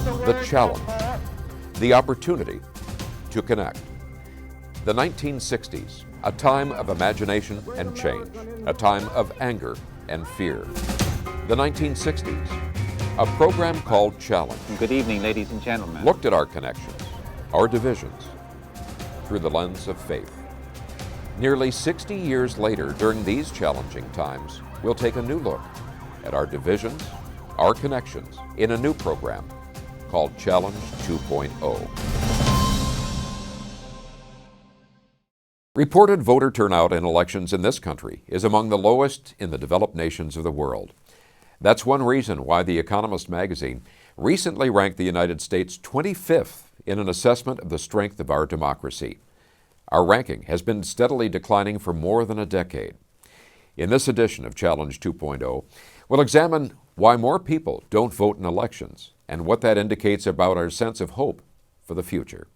the challenge, the opportunity to connect. The 1960s, a time of imagination and change, a time of anger and fear. The 1960s, a program called Challenge. Good evening, ladies and gentlemen. Looked at our connections, our divisions, through the lens of faith. Nearly 60 years later, during these challenging times, we'll take a new look at our divisions, our connections, in a new program called Challenge 2.0. Reported voter turnout in elections in this country is among the lowest in the developed nations of the world. That's one reason why the Economist magazine recently ranked the United States 25th in an assessment of the strength of our democracy. Our ranking has been steadily declining for more than a decade. In this edition of Challenge 2.0, we'll examine why more people don't vote in elections and what that indicates about our sense of hope for the future.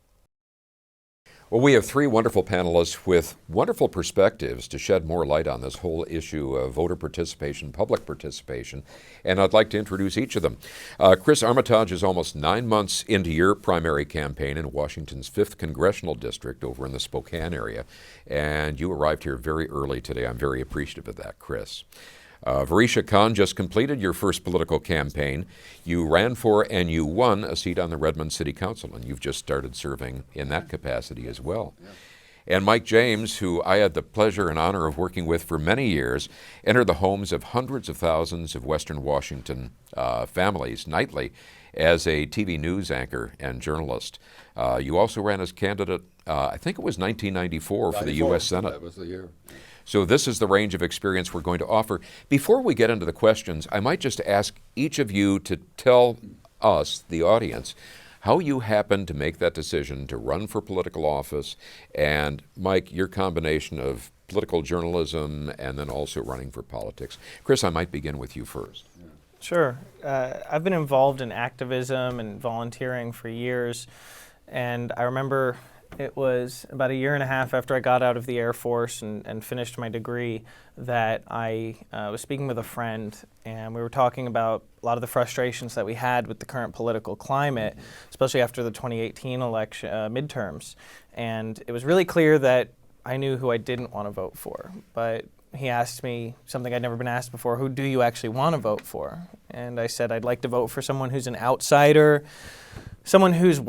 Well, we have three wonderful panelists with wonderful perspectives to shed more light on this whole issue of voter participation, public participation, and I'd like to introduce each of them. Chris Armitage is almost 9 months into your primary campaign in Washington's 5th Congressional District over in the Spokane area, and you arrived here very early today. I'm very appreciative of that, Chris. Varisha Khan just completed your first political campaign. You ran for and you won a seat on the Redmond City Council, and you've just started serving in that capacity as well. Yeah. And Mike James, who I had the pleasure and honor of working with for many years, entered the homes of hundreds of thousands of Western Washington families nightly as a TV news anchor and journalist. You also ran as candidate, I think it was 1994 for the U.S. Senate. That was the year. So this is the range of experience we're going to offer. Before we get into the questions, I might just ask each of you to tell us, the audience, how you happened to make that decision to run for political office, and Mike, your combination of political journalism and then also running for politics. Chris, I might begin with you first. Sure. I've been involved in activism and volunteering for years, and I remember it was about 1.5 years after I got out of the Air Force and finished my degree that I was speaking with a friend, and we were talking about a lot of the frustrations that we had with the current political climate, especially after the 2018 election midterms. And it was really clear that I knew who I didn't want to vote for, but he asked me something I'd never been asked before: who do you actually want to vote for? And I said I'd like to vote for someone who's an outsider, someone who's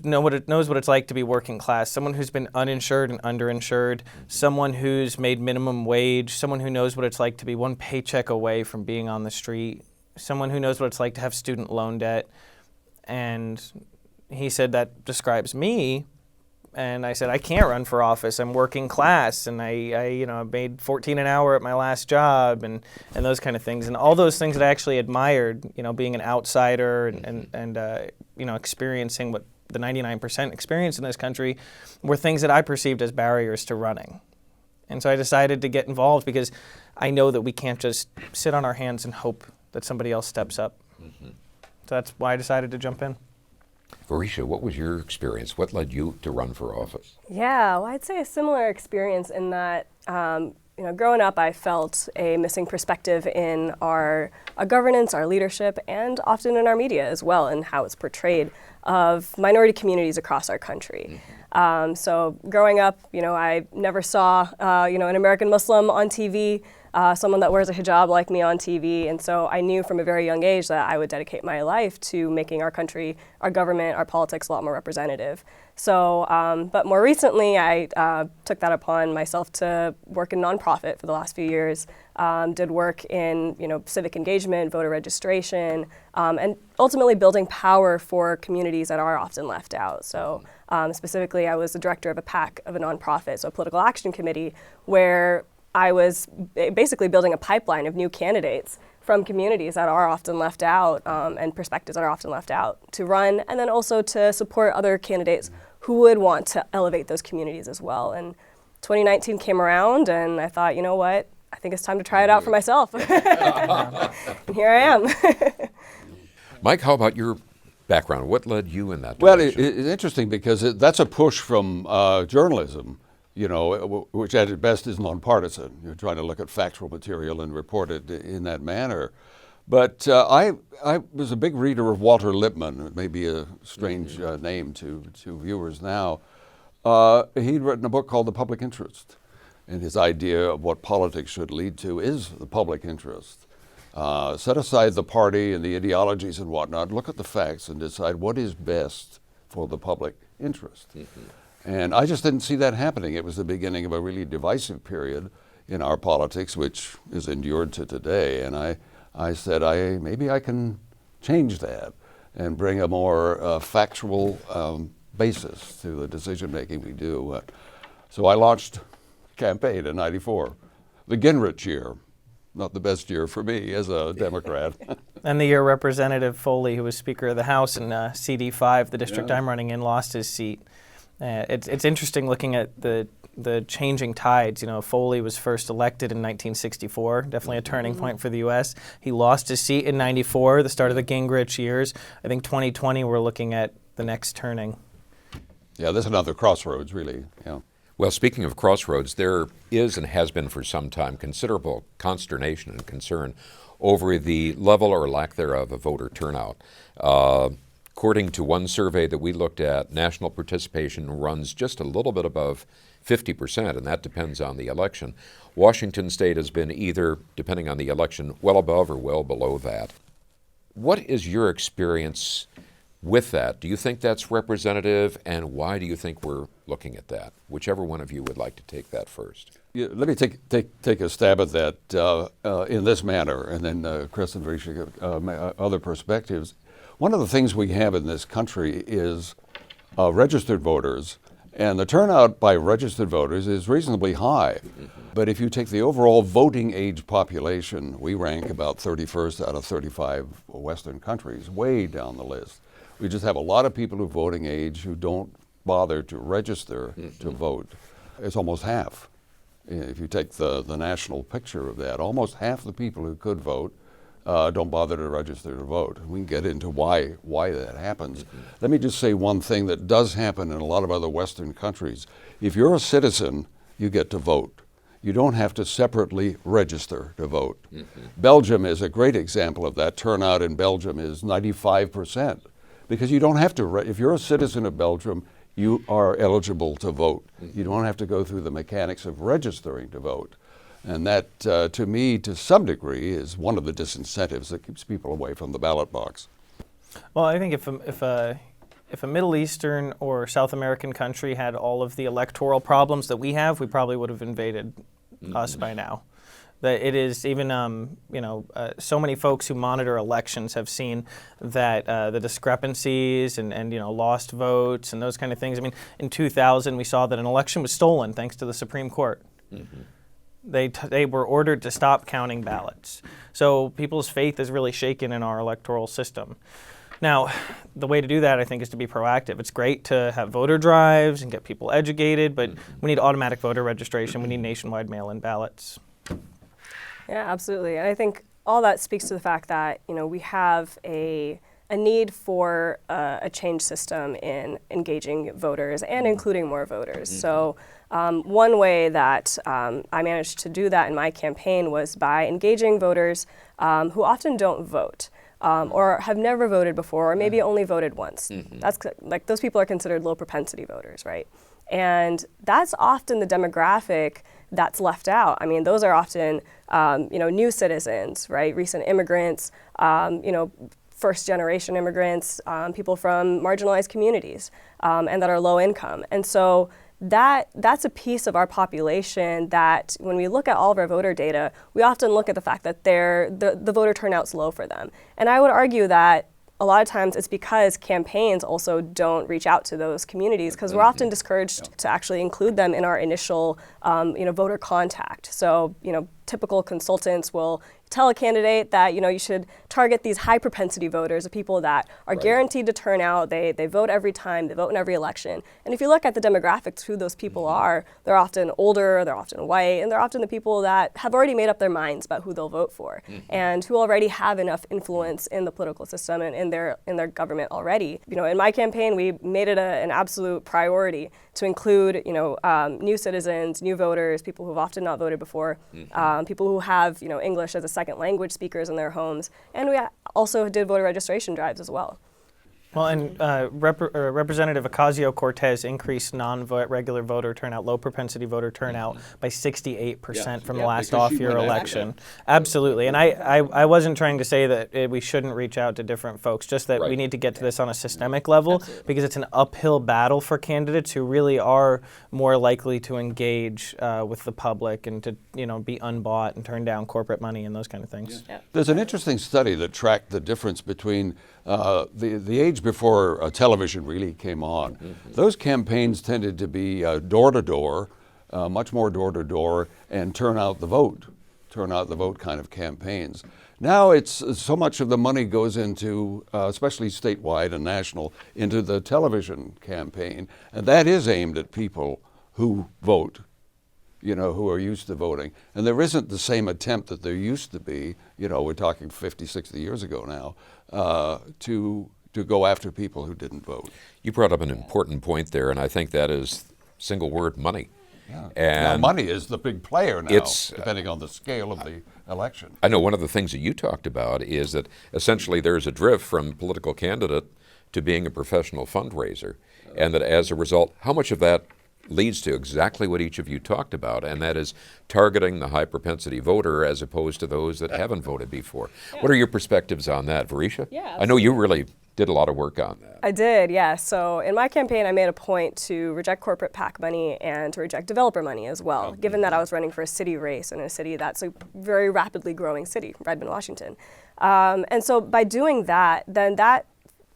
knows what it's like to be working class, someone who's been uninsured and underinsured, someone who's made minimum wage, someone who knows what it's like to be one paycheck away from being on the street, someone who knows what it's like to have student loan debt. And he said, that describes me. And I said, I can't run for office. I'm working class, and I made $14 an hour at my last job, and those kind of things, and all those things that I actually admired. Being an outsider and experiencing what the 99% experience in this country, were things that I perceived as barriers to running. And so I decided to get involved because I know that we can't just sit on our hands and hope that somebody else steps up. Mm-hmm. So that's why I decided to jump in. Varisha, what was your experience? What led you to run for office? Yeah, well, I'd say a similar experience in that, growing up, I felt a missing perspective in our governance, our leadership, and often in our media as well, and how it's portrayed of minority communities across our country. Mm-hmm. So growing up, I never saw, an American Muslim on TV, someone that wears a hijab like me on TV. And so I knew from a very young age that I would dedicate my life to making our country, our government, our politics a lot more representative. So, but more recently, I took that upon myself to work in nonprofit for the last few years. Did work in, civic engagement, voter registration, and ultimately building power for communities that are often left out. So specifically, I was the director of a PAC of a nonprofit, so a political action committee, where I was basically building a pipeline of new candidates from communities that are often left out and perspectives that are often left out to run, and then also to support other candidates who would want to elevate those communities as well. And 2019 came around, and I thought, you know what? I think it's time to try it out for myself. And here I am. Mike, how about your background? What led you in that Well, direction? it's interesting because that's a push from journalism, which at its best is nonpartisan. You're trying to look at factual material and report it in that manner. But I was a big reader of Walter Lippmann. It may be a strange name to viewers now. He'd written a book called The Public Interest, and his idea of what politics should lead to is the public interest. Set aside the party and the ideologies and whatnot, look at the facts and decide what is best for the public interest. And I just didn't see that happening. It was the beginning of a really divisive period in our politics, which is endured to today. And I said, maybe I can change that and bring a more factual basis to the decision-making we do. So I launched a campaign in '94, the Gingrich year. Not the best year for me as a Democrat. And the year Representative Foley, who was Speaker of the House in CD5, the district I'm running in, lost his seat. It's interesting looking at the changing tides. You know, Foley was first elected in 1964, definitely a turning point for the U.S. He lost his seat in '94, the start of the Gingrich years. I think 2020 we're looking at the next turning. Yeah, there's another crossroads, really. Yeah. Well, speaking of crossroads, there is and has been for some time considerable consternation and concern over the level or lack thereof of voter turnout. According to one survey that we looked at, national participation runs just a little bit above 50%, and that depends on the election. Washington State has been either, depending on the election, well above or well below that. What is your experience with that? Do you think that's representative, and why do you think we're looking at that? Whichever one of you would like to take that first. Yeah, let me take a stab at that in this manner, and then Chris and Risha give other perspectives. One of the things we have in this country is registered voters, and the turnout by registered voters is reasonably high. But if you take the overall voting age population, we rank about 31st out of 35 Western countries, way down the list. We just have a lot of people who are voting age who don't bother to register to vote. It's almost half. If you take the national picture of that, almost half the people who could vote don't bother to register to vote. We can get into why that happens. Let me just say one thing that does happen in a lot of other Western countries. If you're a citizen, you get to vote. You don't have to separately register to vote. Belgium is a great example of that. Turnout in Belgium is 95%. Because you don't have to, if you're a citizen of Belgium, you are eligible to vote. You don't have to go through the mechanics of registering to vote. And that, to me, to some degree, is one of the disincentives that keeps people away from the ballot box. Well, I think if a Middle Eastern or South American country had all of the electoral problems that we have, we probably would have invaded us by now. That it is even, so many folks who monitor elections have seen that the discrepancies and lost votes and those kind of things. I mean, in 2000, we saw that an election was stolen thanks to the Supreme Court. They were ordered to stop counting ballots. So people's faith is really shaken in our electoral system. Now, the way to do that, I think, is to be proactive. It's great to have voter drives and get people educated, but we need automatic voter registration. We need nationwide mail-in ballots. Yeah, absolutely. And I think all that speaks to the fact that, we have a need for a change system in engaging voters and including more voters. So one way that I managed to do that in my campaign was by engaging voters who often don't vote. Or have never voted before, or maybe only voted once. That's like those people are considered low propensity voters, right? And that's often the demographic that's left out. I mean, those are often new citizens, right? Recent immigrants, first generation immigrants, people from marginalized communities, and that are low income. And so that's a piece of our population that when we look at all of our voter data, we often look at the fact that the voter turnout's low for them. And I would argue that a lot of times it's because campaigns also don't reach out to those communities because we're often discouraged to actually include them in our initial voter contact. So, typical consultants will tell a candidate that, you should target these high propensity voters, the people that are guaranteed to turn out, they vote every time, they vote in every election. And if you look at the demographics, who those people are, they're often older, they're often white, and they're often the people that have already made up their minds about who they'll vote for and who already have enough influence in the political system and in their government already. In my campaign, we made it an absolute priority to include, new citizens, new voters, people who've often not voted before, people who have, English as a second language speakers in their homes. And we also did voter registration drives as well. Well, and Representative Ocasio-Cortez increased non-regular voter turnout, low propensity voter turnout by 68% from the last off-year election. Absolutely. And I wasn't trying to say that we shouldn't reach out to different folks, just that we need to get to this on a systemic level because it's an uphill battle for candidates who really are more likely to engage with the public and to be unbought and turn down corporate money and those kind of things. Yeah. There's an interesting study that tracked the difference between the age before television really came on. Those campaigns tended to be door-to-door, much more door-to-door, and turn out the vote kind of campaigns. Now it's so much of the money goes into, especially statewide and national, into the television campaign, and that is aimed at people who vote, who are used to voting. And there isn't the same attempt that there used to be, we're talking 50, 60 years ago now, to go after people who didn't vote. You brought up an important point there, and I think that is single word money. Yeah. And now, money is the big player now, depending on the scale of the election. I know one of the things that you talked about is that essentially there's a drift from political candidate to being a professional fundraiser, and that as a result, how much of that leads to exactly what each of you talked about, and that is targeting the high propensity voter as opposed to those that haven't voted before. Yeah. What are your perspectives on that, Varisha? Yeah, absolutely. I know you really did a lot of work on that. I did, yeah. So in my campaign, I made a point to reject corporate PAC money and to reject developer money as well, given that I was running for a city race in a city that's a very rapidly growing city, Redmond, Washington. And so by doing that, then that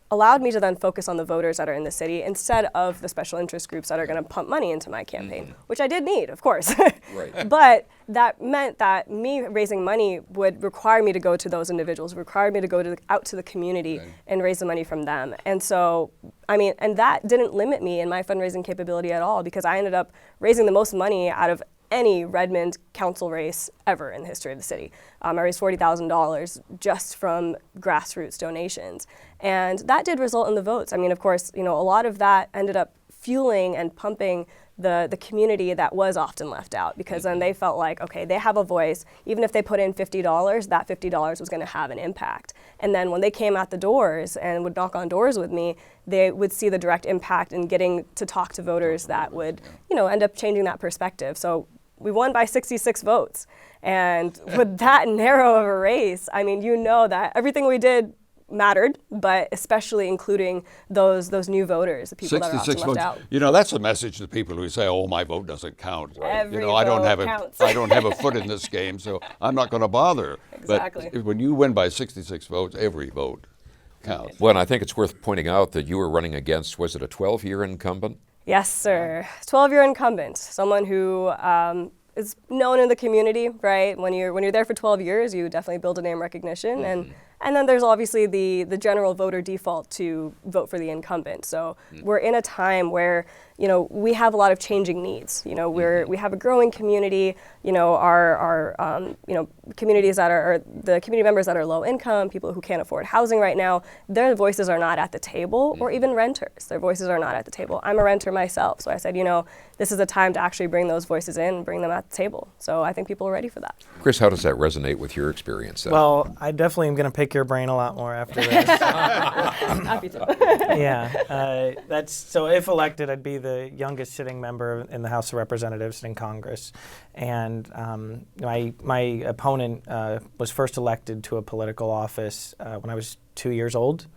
allowed me to then focus on the voters that are in the city instead of the special interest groups that are going to pump money into my campaign, which I did need, of course. Right. But that meant that me raising money would require me to go to those individuals, require me to go out to the community and raise the money from them. And so, and that didn't limit me in my fundraising capability at all because I ended up raising the most money out of any Redmond council race ever in the history of the city. I raised $40,000 just from grassroots donations. And that did result in the votes. Of course, a lot of that ended up fueling and pumping the community that was often left out because then they felt like, okay, they have a voice. Even if they put in $50, that $50 was going to have an impact. And then when they came at the doors and would knock on doors with me, they would see the direct impact in getting to talk to voters that would, end up changing that perspective. So we won by 66 votes. And with that narrow of a race, that everything we did mattered, but especially including those new voters, the people that are often left out. That's a message to people who say, "Oh, my vote doesn't count." Every I don't vote have counts. I don't have a foot in this game, so I'm not going to bother. Exactly. But when you win by 66 votes, every vote counts. Well, and I think it's worth pointing out that you were running against, was it a 12-year incumbent? Yes, sir. 12-year incumbent, someone who is known in the community, right? When you're there for 12 years, you definitely build a name recognition, and then there's obviously the general voter default to vote for the incumbent. So we're in a time where we have a lot of changing needs. We have a growing community. Our communities that are the community members that are low income, people who can't afford housing right now, their voices are not at the table, or even renters. Their voices are not at the table. I'm a renter myself, so I said, this is a time to actually bring those voices in and bring them at the table. So I think people are ready for that. Chris, how does that resonate with your experience then? Well, I definitely am going to pick your brain a lot more after this. Happy to. Yeah, so if elected, I'd be the youngest sitting member in the House of Representatives in Congress. And my opponent was first elected to a political office when I was 2 years old.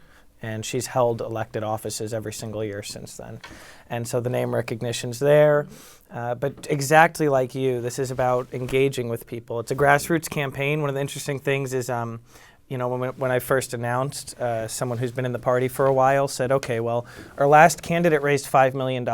And she's held elected offices every single year since then. And so the name recognition's there. But exactly like you, this is about engaging with people. It's a grassroots campaign. One of the interesting things is, when I first announced, someone who's been in the party for a while said, okay, well, our last candidate raised $5 million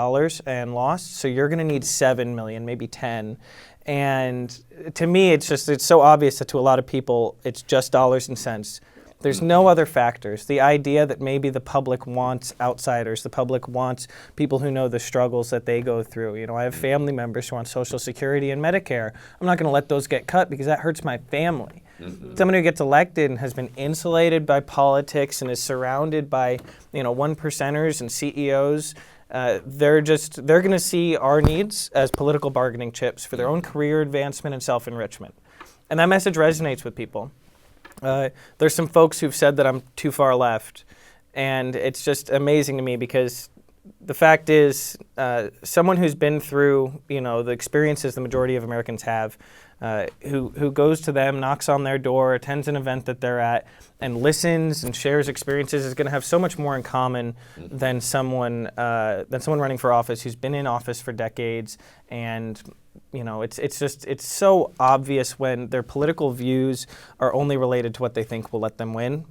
and lost, so you're going to need $7 million, maybe 10. And to me, it's so obvious that to a lot of people, it's just dollars and cents. There's no other factors. The idea that maybe the public wants outsiders, the public wants people who know the struggles that they go through. I have family members who are on Social Security and Medicare. I'm not going to let those get cut because that hurts my family. Someone who gets elected and has been insulated by politics and is surrounded by, one percenters and CEOs, they're going to see our needs as political bargaining chips for their own career advancement and self-enrichment. And that message resonates with people. There's some folks who've said that I'm too far left, and it's just amazing to me because the fact is, someone who's been through, the experiences the majority of Americans have, who goes to them, knocks on their door, attends an event that they're at, and listens and shares experiences is going to have so much more in common than someone running for office who's been in office for decades. And it's so obvious when their political views are only related to what they think will let them win.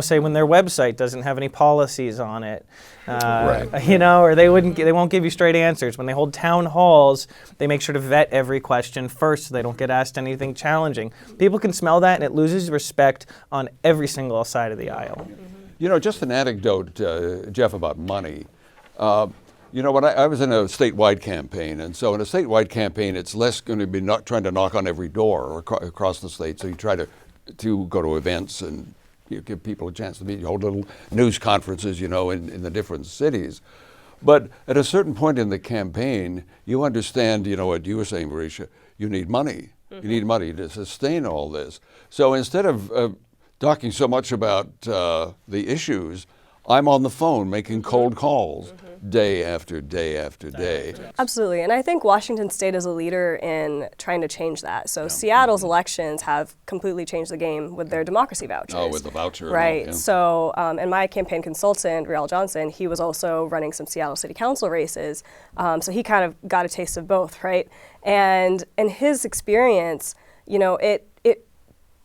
Say when their website doesn't have any policies on it, or they won't give you straight answers. When they hold town halls, they make sure to vet every question first so they don't get asked anything challenging. People can smell that, and it loses respect on every single side of the aisle. Just an anecdote, Jeff, about money. When I was in a statewide campaign, and so in a statewide campaign, it's less going to be not trying to knock on every door across the state. So you try to go to events and give people a chance to meet. You hold little news conferences, in the different cities. But at a certain point in the campaign, you understand, what you were saying, Marisha, you need money. You need money to sustain all this. So instead of talking so much about the issues, I'm on the phone making cold calls day after day after day. Absolutely, and I think Washington State is a leader in trying to change that. So Seattle's elections have completely changed the game with their democracy vouchers. Oh, with the voucher. Right, Yeah. so, and my campaign consultant, Riel Johnson, he was also running some Seattle City Council races, so he kind of got a taste of both, right? And in his experience,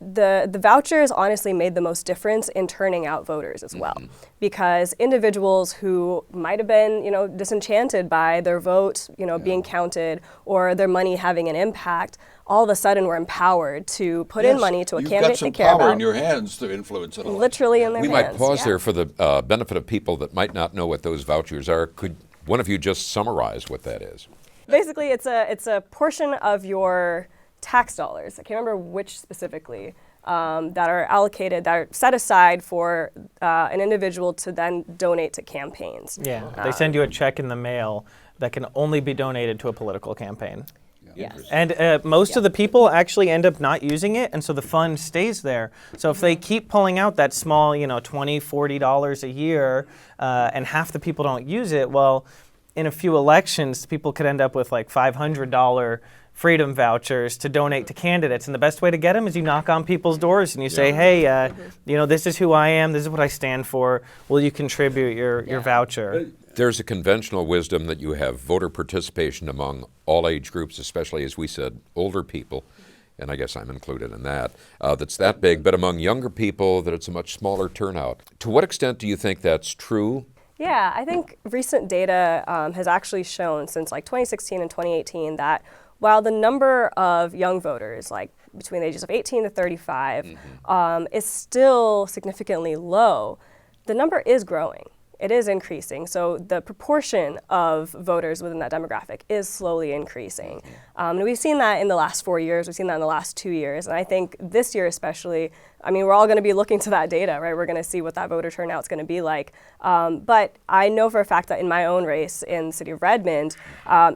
the vouchers honestly made the most difference in turning out voters as well, because individuals who might have been, disenchanted by their vote, being counted or their money having an impact, all of a sudden were empowered to put in money to a candidate they care You've got some power about. in your hands to influence it all. Literally in their We hands. might pause there for the benefit of people that might not know what those vouchers are. Could one of you just summarize what that is? Basically, it's a portion of your tax dollars. I can't remember which specifically. That are allocated, that are set aside for an individual to then donate to campaigns. Yeah, they send you a check in the mail that can only be donated to a political campaign. Yes. And most of the people actually end up not using it, and so the fund stays there. So if they keep pulling out that small, $20, $40 a year, and half the people don't use it, well, in a few elections, people could end up with like $500 freedom vouchers to donate to candidates. And the best way to get them is you knock on people's doors and you say, hey, this is who I am, this is what I stand for, will you contribute your voucher? There's a conventional wisdom that you have voter participation among all age groups, especially, as we said, older people, and I guess I'm included in that, that's that big, but among younger people that it's a much smaller turnout. To what extent do you think that's true? Yeah, I think recent data has actually shown since like 2016 and 2018 that while the number of young voters, like between the ages of 18 to 35, is still significantly low, the number is growing. It is increasing. So the proportion of voters within that demographic is slowly increasing. And we've seen that in the last 4 years. We've seen that in the last 2 years. And I think this year especially, we're all going to be looking to that data, right? We're going to see what that voter turnout is going to be like. But I know for a fact that in my own race in the city of Redmond,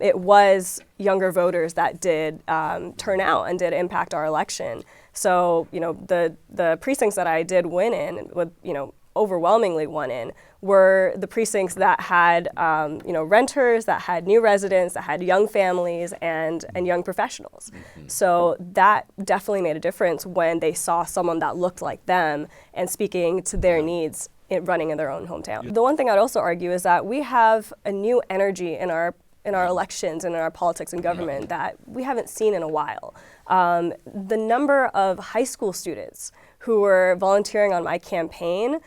it was younger voters that did turn out and did impact our election. So, the precincts that I did win in with, overwhelmingly won in were the precincts that had renters, that had new residents, that had young families and young professionals. So that definitely made a difference when they saw someone that looked like them and speaking to their needs running in their own hometown. The one thing I'd also argue is that we have a new energy in our elections and in our politics and government that we haven't seen in a while. The number of high school students who were volunteering on my campaign,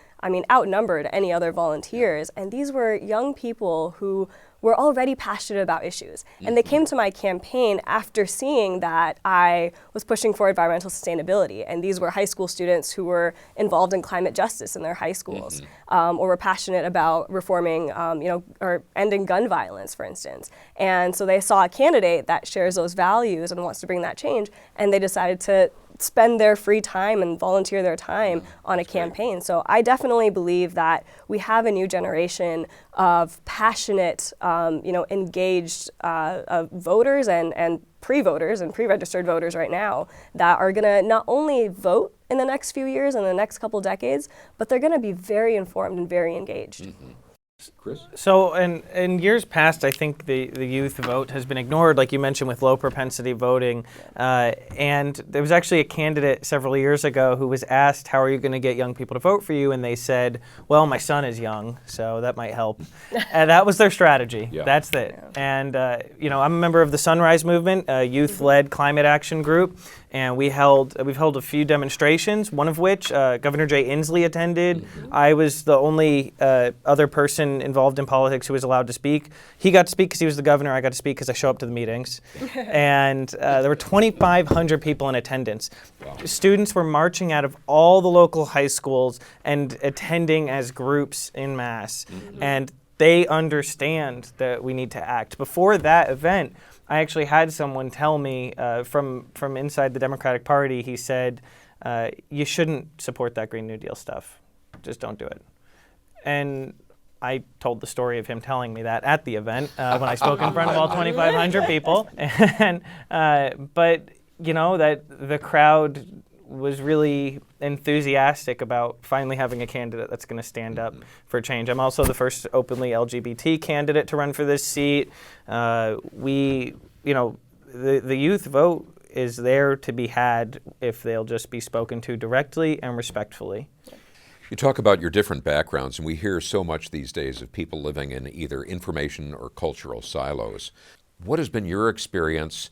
outnumbered any other volunteers. And these were young people who were already passionate about issues. And they came to my campaign after seeing that I was pushing for environmental sustainability. And these were high school students who were involved in climate justice in their high schools, or were passionate about reforming, or ending gun violence, for instance. And so they saw a candidate that shares those values and wants to bring that change, and they decided to spend their free time and volunteer their time on a campaign. So I definitely believe that we have a new generation of passionate, engaged voters and pre-voters and pre-registered voters right now that are going to not only vote in the next few years and the next couple decades, but they're going to be very informed and very engaged. Mm-hmm. Chris? So in years past, I think the youth vote has been ignored, like you mentioned, with low propensity voting. And there was actually a candidate several years ago who was asked, how are you going to get young people to vote for you? And they said, well, my son is young, so that might help. And that was their strategy. Yeah. That's it. Yeah. And, I'm a member of the Sunrise Movement, a youth-led climate action group. And we've held a few demonstrations, one of which Governor Jay Inslee attended. Mm-hmm. I was the only other person involved in politics who was allowed to speak. He got to speak because he was the governor. I got to speak because I show up to the meetings. And there were 2,500 people in attendance. Wow. Students were marching out of all the local high schools and attending as groups en masse. Mm-hmm. And they understand that we need to act. Before that event, I actually had someone tell me from inside the Democratic Party, he said, you shouldn't support that Green New Deal stuff. Just don't do it. And I told the story of him telling me that at the event when I spoke in front of all 2,500 people. And but, that the crowd was really enthusiastic about finally having a candidate that's going to stand up for change. I'm also the first openly LGBT candidate to run for this seat. The youth vote is there to be had if they'll just be spoken to directly and respectfully. You talk about your different backgrounds, and we hear so much these days of people living in either information or cultural silos. What has been your experience?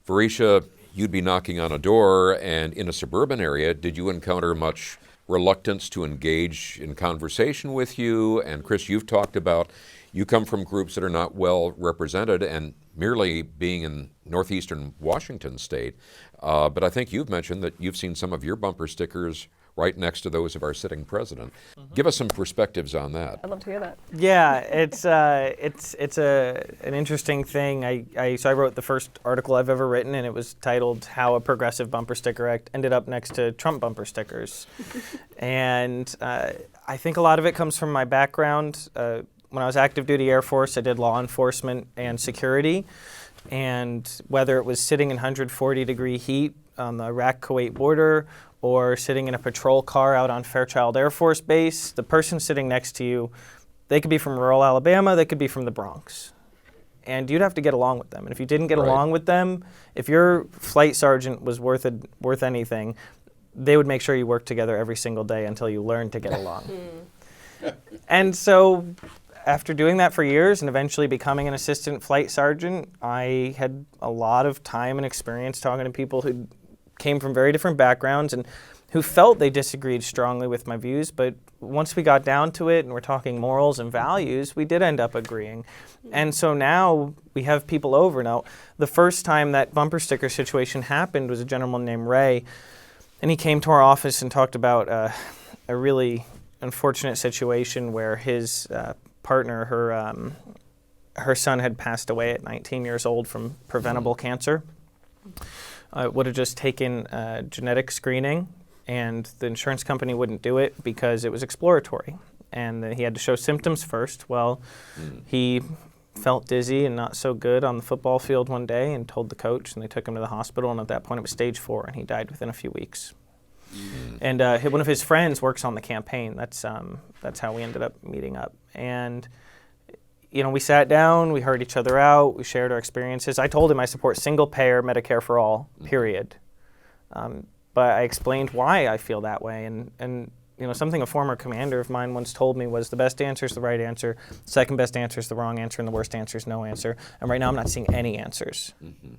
Verisha, you'd be knocking on a door, and in a suburban area, did you encounter much reluctance to engage in conversation with you? And Chris, you've talked about you come from groups that are not well represented, and merely being in northeastern Washington state. But I think you've mentioned that you've seen some of your bumper stickers right next to those of our sitting president. Mm-hmm. Give us some perspectives on that. I'd love to hear that. Yeah, it's an interesting thing. I wrote the first article I've ever written, and it was titled "How a Progressive Bumper Sticker Act Ended Up Next to Trump Bumper Stickers." And I think a lot of it comes from my background. When I was active duty Air Force, I did law enforcement and security. And whether it was sitting in 140-degree heat on the Iraq-Kuwait border or sitting in a patrol car out on Fairchild Air Force Base, the person sitting next to you, they could be from rural Alabama, they could be from the Bronx. And you'd have to get along with them. And if you didn't get along with them, if your flight sergeant was worth anything, they would make sure you worked together every single day until you learned to get along. And so after doing that for years and eventually becoming an assistant flight sergeant, I had a lot of time and experience talking to people who came from very different backgrounds and who felt they disagreed strongly with my views. But once we got down to it and we're talking morals and values, we did end up agreeing. And so now we have people over. Now, the first time that bumper sticker situation happened was a gentleman named Ray, and he came to our office and talked about a really unfortunate situation where his partner, her son had passed away at 19 years old from preventable cancer. Would have just taken genetic screening, and the insurance company wouldn't do it because it was exploratory, and he had to show symptoms first. Well, he felt dizzy and not so good on the football field one day and told the coach, and they took him to the hospital, and at that point it was stage 4, and he died within a few weeks. And one of his friends works on the campaign. That's how we ended up meeting up. And we sat down, we heard each other out, we shared our experiences. I told him I support single-payer Medicare for all, period. But I explained why I feel that way. And something a former commander of mine once told me was the best answer is the right answer, second best answer is the wrong answer, and the worst answer is no answer. And right now I'm not seeing any answers. Mm-hmm.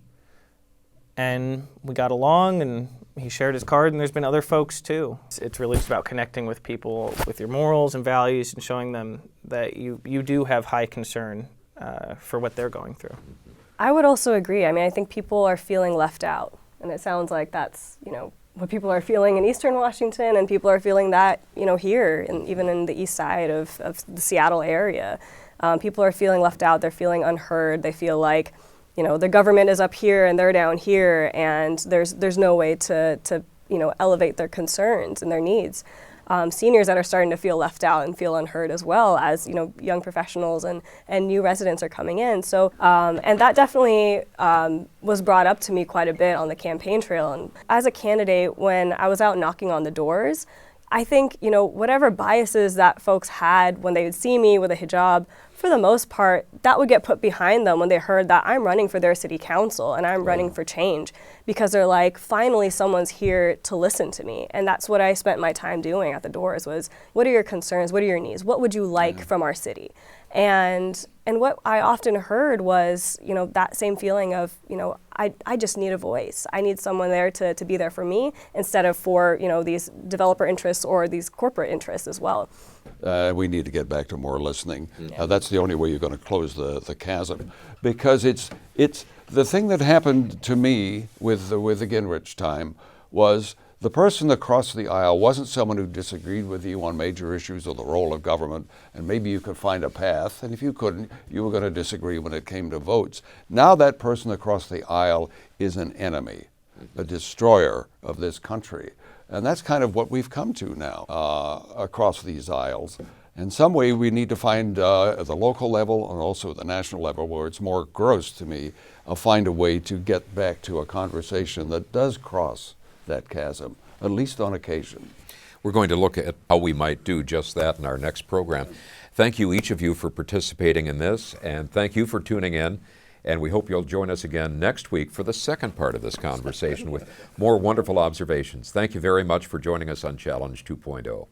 And we got along, and he shared his card, and there's been other folks too. It's really just about connecting with people with your morals and values and showing them that you do have high concern for what they're going through. I would also agree. I mean, I think people are feeling left out, and it sounds like that's, what people are feeling in Eastern Washington, and people are feeling that, here, and even in the east side of the Seattle area. People are feeling left out. They're feeling unheard. They feel like the government is up here and they're down here, and there's no way to elevate their concerns and their needs. Seniors that are starting to feel left out and feel unheard, as well as young professionals and new residents are coming in. So and that definitely was brought up to me quite a bit on the campaign trail. And as a candidate, when I was out knocking on the doors, I think whatever biases that folks had when they would see me with a hijab, for the most part, that would get put behind them when they heard that I'm running for their city council and I'm running for change, because they're like, finally someone's here to listen to me. And that's what I spent my time doing at the doors was, what are your concerns? What are your needs? What would you like from our city? And what I often heard was, that same feeling of, I just need a voice. I need someone there to be there for me instead of for, these developer interests or these corporate interests as well. We need to get back to more listening. That's the only way you're going to close the chasm, because it's the thing that happened to me with the Gingrich time was the person across the aisle wasn't someone who disagreed with you on major issues or the role of government, and maybe you could find a path, and if you couldn't, you were going to disagree when it came to votes. Now that person across the aisle is an enemy, a destroyer of this country. And that's kind of what we've come to now across these aisles. In some way, we need to find, at the local level and also at the national level, where it's more gross to me, find a way to get back to a conversation that does cross that chasm, at least on occasion. We're going to look at how we might do just that in our next program. Thank you, each of you, for participating in this, and thank you for tuning in. And we hope you'll join us again next week for the second part of this conversation with more wonderful observations. Thank you very much for joining us on Challenge 2.0.